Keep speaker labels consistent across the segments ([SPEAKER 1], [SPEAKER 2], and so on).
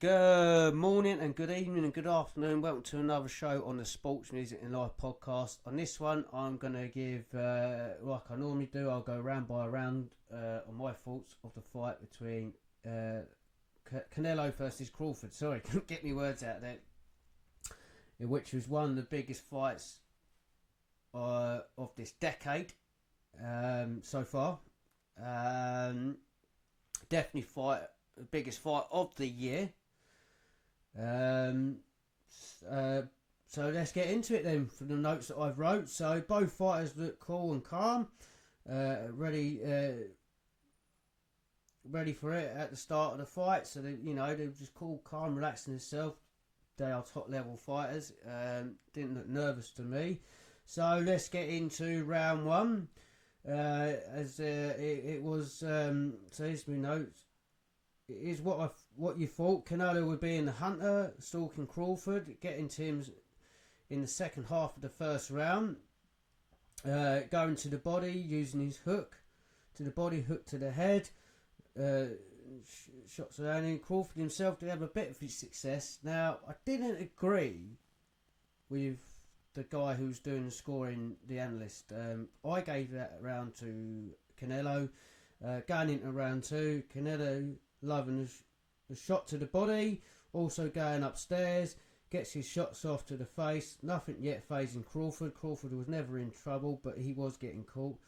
[SPEAKER 1] Good morning and good evening and good afternoon. Welcome to another show on the Sports Music and Life podcast. On this one, I'm going to give, like I normally do, I'll go round by round on my thoughts of the fight between Canelo versus Crawford. Sorry, couldn't get me words out there. Which was one of the biggest fights of this decade so far. Definitely the biggest fight of the year. So let's get into it then from the notes that I've wrote. So both fighters look cool and calm, ready for it at the start of the fight. So they were just cool, calm, relaxing themselves. They are top level fighters. Didn't look nervous to me. So let's get into round one. It was. So here's my notes. It is what you thought. Canelo would be in the hunter, stalking Crawford, getting to him in the second half of the first round. Going to the body, using his hook to the body, hook to the head. Shots landing. Crawford himself did have a bit of his success. Now, I didn't agree with the guy who's doing the scoring, the analyst. I gave that round to Canelo. Going into round two, Canelo loving the shot to the body, also going upstairs, gets his shots off to the face. Nothing yet phasing Crawford. Crawford was never in trouble, but he was getting caught.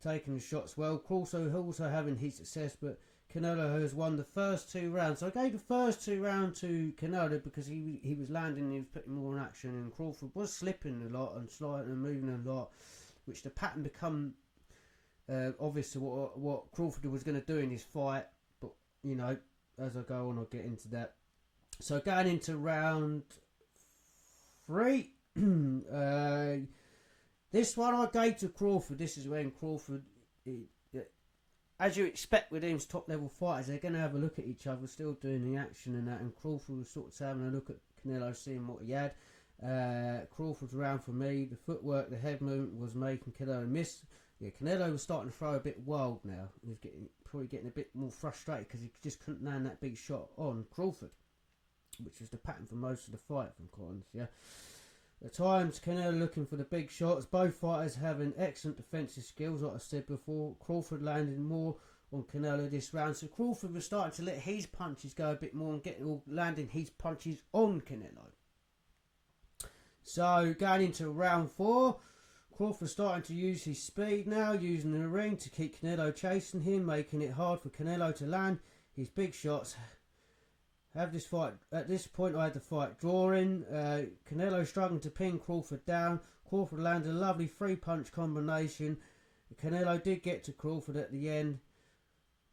[SPEAKER 1] Taking the shots well. Crawford also having his success, but Canelo has won the first two rounds. So I gave the first two rounds to Canelo because he was landing, he was putting more in action, and Crawford was slipping a lot and sliding and moving a lot, which the pattern become obvious to what Crawford was going to do in this fight. But as I go on, I'll get into that. So going into round three, this one I gave to Crawford. This is when Crawford, as you expect with these top level fighters, they're going to have a look at each other, still doing the action and that. And Crawford was sort of having a look at Canelo, seeing what he had. Crawford's round for me. The footwork, the head movement was making Canelo miss. Yeah, Canelo was starting to throw a bit wild now. He was probably getting a bit more frustrated because he just couldn't land that big shot on Crawford, which was the pattern for most of the fight from Collins. Yeah. At times, Canelo looking for the big shots. Both fighters having excellent defensive skills, like I said before. Crawford landing more on Canelo this round. So Crawford was starting to let his punches go a bit more and landing his punches on Canelo. So going into round four, Crawford starting to use his speed now, using the ring to keep Canelo chasing him, making it hard for Canelo to land his big shots. Have this fight at this point. I had the fight drawing. Canelo struggling to pin Crawford down. Crawford landed a lovely three-punch combination. Canelo did get to Crawford at the end.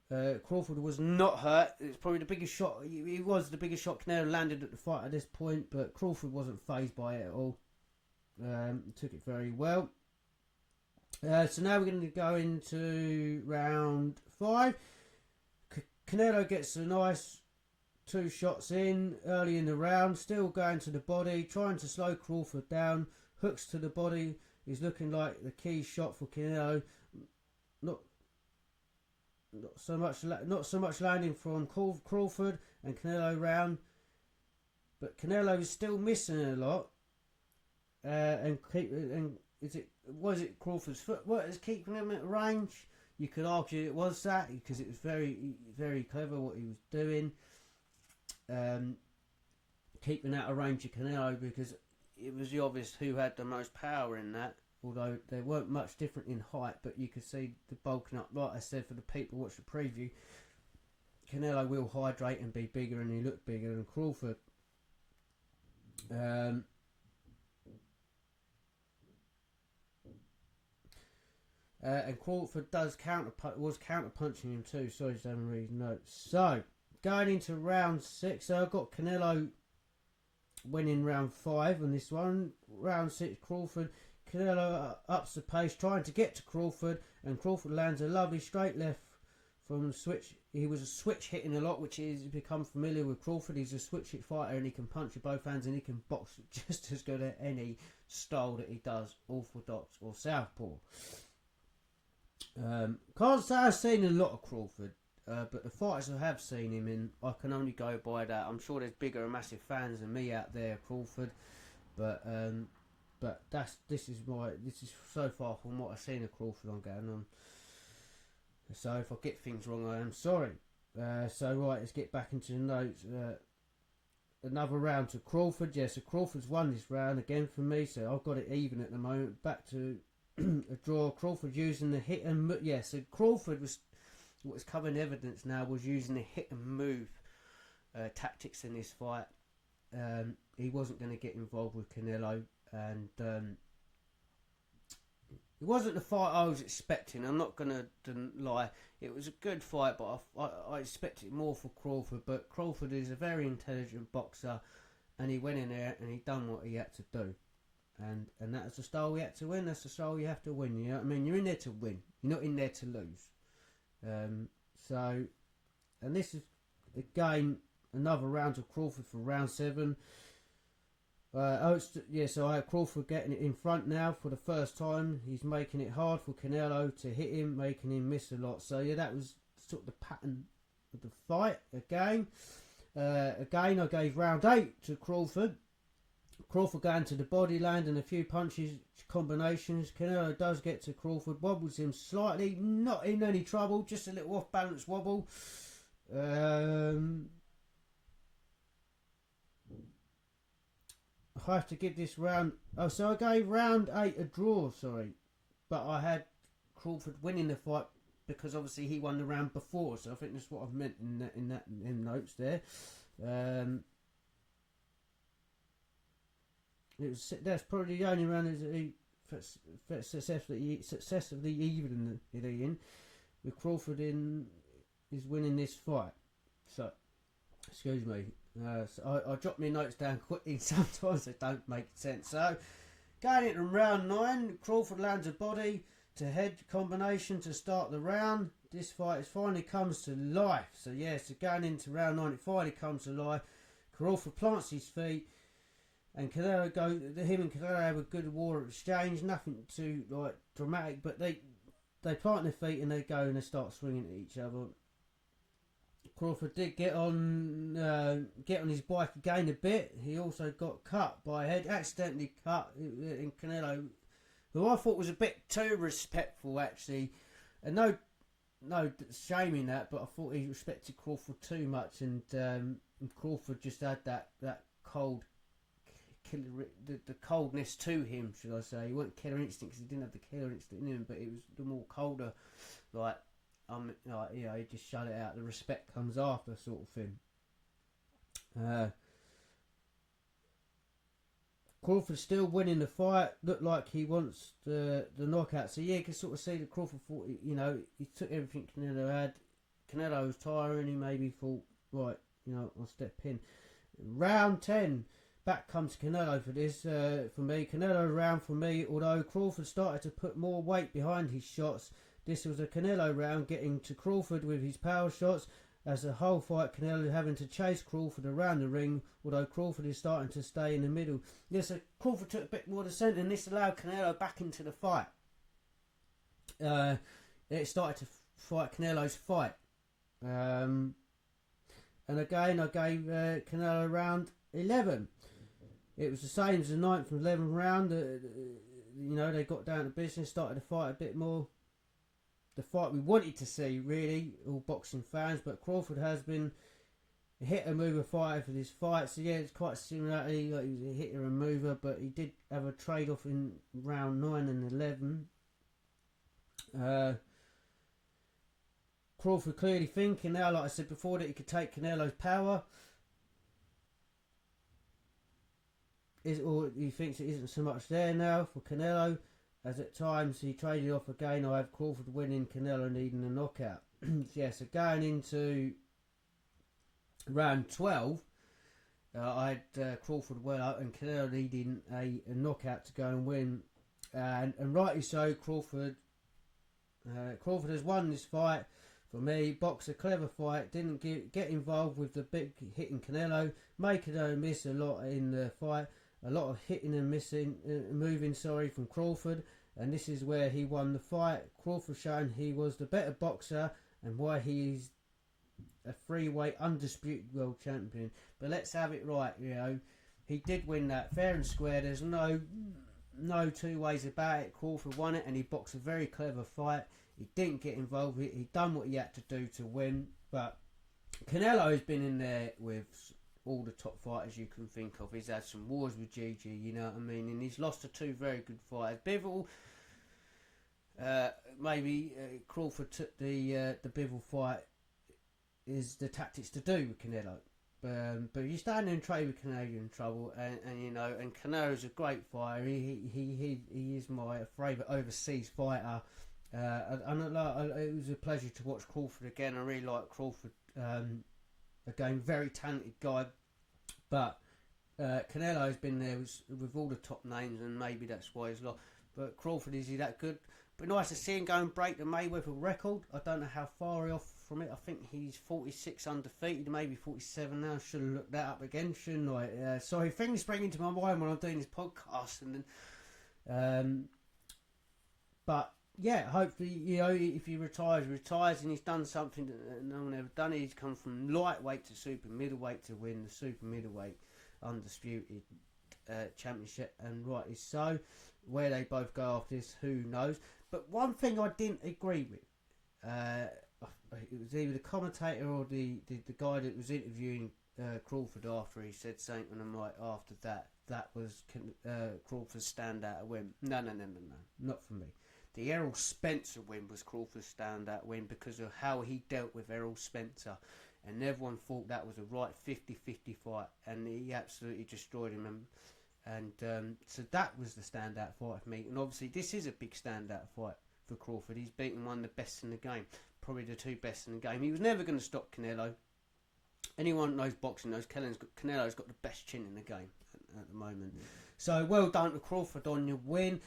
[SPEAKER 1] Crawford was not hurt. It's probably the biggest shot. It was the biggest shot Canelo landed at the fight at this point, but Crawford wasn't fazed by it at all. Took it very well. So now we're going to go into round five. Canelo gets a nice 2 shots in early in the round, still going to the body, trying to slow Crawford down. Hooks to the body is looking like the key shot for Canelo. Not so much landing from Crawford and Canelo round, but Canelo is still missing a lot. Was it Crawford's foot? What is keeping him at range? You could argue it was that because it was very, very clever what he was doing. Keeping out of range of Canelo because it was obvious who had the most power in that, although they weren't much different in height, but you could see the bulking up. Like I said, for the people who watch the preview, Canelo will hydrate and be bigger, and he looked bigger than Crawford. And Crawford was counter punching him too. Sorry, just haven't read notes. So going into round 6, so I've got Canelo winning round 5 on this one. Round 6, Crawford. Canelo ups the pace, trying to get to Crawford, and Crawford lands a lovely straight left from the switch. He was a switch hitting a lot, which he's become familiar with Crawford. He's a switch hit fighter, and he can punch with both hands, and he can box just as good at any style that he does, orthodox or southpaw. Can't say I've seen a lot of Crawford. but the fights I have seen him in, I can only go by that. I'm sure there's bigger and massive fans than me out there, Crawford, but this is so far from what I've seen of Crawford I'm going on. So if I get things wrong, I am sorry. So right, let's get back into the notes. Another round to Crawford. Yeah, so Crawford's won this round again for me, so I've got it even at the moment. Back to a draw. Crawford using the hit and yeah, so Crawford was what is covering evidence now was using the hit and move tactics in this fight. He wasn't going to get involved with Canelo, and it wasn't the fight I was expecting. I'm not going to lie. It was a good fight, but I expected more for Crawford. But Crawford is a very intelligent boxer, and he went in there and he done what he had to do. And that's the style he had to win. That's the style you have to win. You know what I mean? You're in there to win. You're not in there to lose. And this is again another round of Crawford for round 7. So I have Crawford getting it in front now for the first time. He's making it hard for Canelo to hit him, making him miss a lot. So yeah, that was sort of the pattern of the fight again. Again, I gave round 8 to Crawford. Crawford going to the body, landing a few punches, combinations. Canelo does get to Crawford, wobbles him slightly, not in any trouble, just a little off balance wobble. I have to give this round. Oh, so I gave round 8 a draw. Sorry, but I had Crawford winning the fight because obviously he won the round before. So I think that's what I've meant in notes there. That's probably the only round he successfully even it in with Crawford is winning this fight. So excuse me. So I drop my notes down quickly. Sometimes they don't make sense. So going into round 9, Crawford lands a body to head combination to start the round. This fight finally comes to life. So yeah, so going into round 9, it finally comes to life. Crawford plants his feet. And him and Canelo have a good war exchange, nothing too like dramatic, but they plant their feet and they go and they start swinging at each other. Crawford did get on his bike again a bit. He also got cut by a head, accidentally cut in Canelo, who I thought was a bit too respectful actually, and no shaming that, but I thought he respected Crawford too much, and Crawford just had that cold. The coldness to him, should I say? He wasn't killer instinct because he didn't have the killer instinct in him, but it was the more colder, he just shut it out. The respect comes after, sort of thing. Crawford still winning the fight. Looked like he wants the knockout. So yeah, you can sort of see that Crawford thought, he took everything Canelo had. Canelo was tiring. He maybe thought, right, I'll step in. Round 10. Back comes Canelo for this, for me. Canelo round for me, although Crawford started to put more weight behind his shots. This was a Canelo round, getting to Crawford with his power shots. As the whole fight, Canelo having to chase Crawford around the ring, although Crawford is starting to stay in the middle. Yes, so Crawford took a bit more to centre, and this allowed Canelo back into the fight. It started to fight Canelo's fight. And again, I gave Canelo round 11. It was the same as the 9th and 11th round. They got down to business, started to fight a bit more. The fight we wanted to see, really, all boxing fans. But Crawford has been a hitter and mover fighter for this fight. So yeah, it's quite similar. He was a hitter and mover, but he did have a trade-off in round 9 and 11. Crawford clearly thinking now, like I said before, that he could take Canelo's power. Or he thinks it isn't so much there now for Canelo, as at times he traded off again. I have Crawford winning, Canelo needing a knockout. Yeah, so going into round 12, I had Crawford well out and Canelo needing a knockout to go and win, and rightly so. Crawford has won this fight for me. Boxer, clever fight, didn't get involved with the big hitting Canelo, making her miss a lot in the fight. A lot of hitting and moving from Crawford, and this is where he won the fight. Crawford showing he was the better boxer and why he's a 3-weight undisputed world champion. But let's have it right, you know. He did win that fair and square. There's no two ways about it. Crawford won it, and he boxed a very clever fight. He didn't get involved with it. He done what he had to do to win. But Canelo's been in there with all the top fighters you can think of. He's had some wars with Gigi, you know what I mean, and he's lost to 2 very good fighters. Bivol, maybe Crawford took the Bivol fight is the tactics to do with Canelo. But you stand there and trade with Canadian trouble, and you know, and Canelo's a great fighter. He is my favourite overseas fighter. And it was a pleasure to watch Crawford again. I really like Crawford. Again, very talented guy. But Canelo's been there with all the top names, and maybe that's why he's lost. But Crawford, is he that good? But nice to see him go and break the Mayweather record. I don't know how far he's off from it. I think he's 46 undefeated, maybe 47 now. Should have looked that up again, shouldn't I? Sorry, things spring into my mind when I'm doing this podcast. And then, but yeah, hopefully, you know, if he retires, and he's done something that no one ever done. He's come from lightweight to super middleweight to win the super middleweight undisputed championship, and rightly so. Where they both go after this, who knows? But one thing I didn't agree with, it was either the commentator or the guy that was interviewing Crawford after he said something, and I'm like, after that was Crawford's standout win. No, not for me. The Errol Spencer win was Crawford's standout win because of how he dealt with Errol Spencer, and everyone thought that was a right 50-50 fight, and he absolutely destroyed him. And so that was the standout fight for me. And obviously this is a big standout fight for Crawford. He's beaten one of the best in the game, probably the 2 best in the game. He was never going to stop Canelo. Anyone knows boxing knows Canelo's got the best chin in the game at the moment. So well done to Crawford on your win.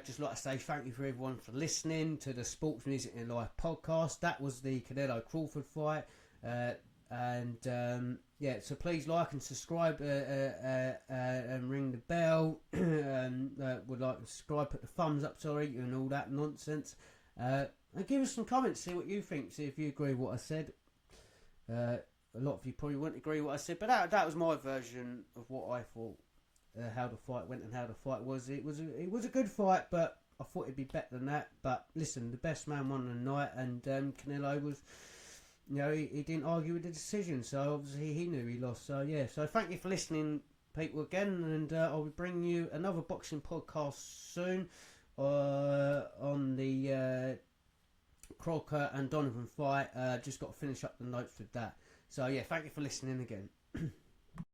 [SPEAKER 1] Just like to say thank you for everyone for listening to the Sports Music in Life podcast. That was the Canelo Crawford fight. Yeah, so please like and subscribe and ring the bell. Would like to subscribe, put the thumbs up, and all that nonsense. And give us some comments, see what you think, see if you agree with what I said. A lot of you probably wouldn't agree with what I said, but that was my version of what I thought, how the fight went and how the fight was. It was a good fight, but I thought it'd be better than that. But listen, the best man won the night, and Canelo was... You know, he didn't argue with the decision, so obviously he knew he lost. So yeah, so thank you for listening, people, again, and I'll be bringing you another boxing podcast soon on the Crocker and Donovan fight. Just got to finish up the notes with that. So yeah, thank you for listening again.